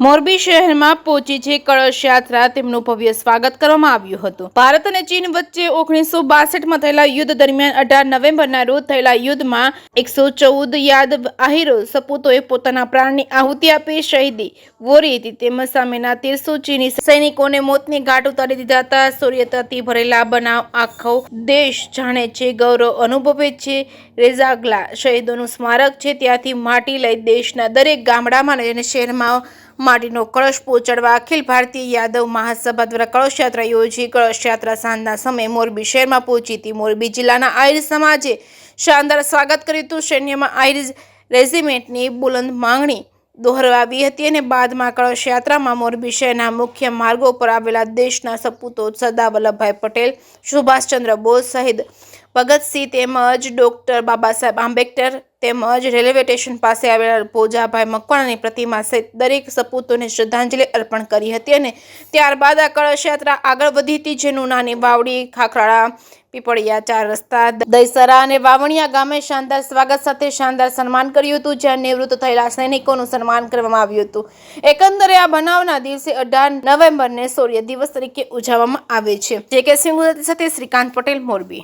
મોરબી શહેરમાં પહોંચી છે કળશ યાત્રા। તેમનું ભવ્ય સ્વાગત કરવામાં આવ્યું હતું। ભારત અને ચીન વચ્ચે 1962માં થયેલા યુદ્ધ દરમિયાન 18 નવેમ્બરના રોજ થયેલા યુદ્ધમાં 114 યાદ આહીરો સપૂતોએ પોતાના પ્રાણની આહુતિ આપી શહીદી વોરી હતી। તેમજ સામેના 1300 ચીની સૈનિકોને મોતની ઘાટ ઉતારી દીધા હતા। શૌર્યતાથી ભરેલા બનાવ આખો દેશ જાણે છે, ગૌરવ અનુભવે છે। રેઝાગલા શહીદોનું સ્મારક છે, ત્યાંથી માટી લઈ દેશના દરેક ગામડામાં અને શહેરમાં માટીનો કળશ પહોંચાડવા અખિલ ભારતીય યાદવ મહાસભા દ્વારા કળશ યાત્રા યોજી। કળશ યાત્રા સાંજના સમયે મોરબી શહેરમાં પહોંચી હતી। મોરબી જિલ્લાના આહિર સમાજે શાનદાર સ્વાગત કર્યું હતું। સૈન્યમાં આહિર રેજિમેન્ટની બુલંદ માંગણી દોહરાવી હતી અને બાદમાં કળશ યાત્રામાં મોરબી શહેરના મુખ્ય માર્ગો પર આવેલા દેશના સપૂતો સરદાર વલ્લભભાઈ પટેલ, સુભાષચંદ્ર બોઝ, શહીદ ભગતસિંહ તેમજ ડોક્ટર બાબા સાહેબ આંબેડકર તેમજ રેલવે સ્ટેશન પાસે આવેલા ભોજાભાઈ મકવાણાની પ્રતિમા સહિત દરેક સપૂતોને શ્રદ્ધાંજલિ અર્પણ કરી હતી અને ત્યારબાદ આ કળશ યાત્રા આગળ વધી હતી, જેનું નાની વાવડી, ખાખરાળા, પીપળિયા 4 રસ્તા, દહીસરા અને વાવણિયા ગામે શાનદાર સ્વાગત સાથે શાનદાર સન્માન કર્યું હતું, જ્યાં નિવૃત્ત થયેલા સૈનિકોનું સન્માન કરવામાં આવ્યું હતું। એકંદરે આ બનાવના દિવસે 18 નવેમ્બરને શૌર્ય દિવસ તરીકે ઉજવવામાં આવે છે। જે કે સિંહ સાથે શ્રીકાંત પટેલ, મોરબી।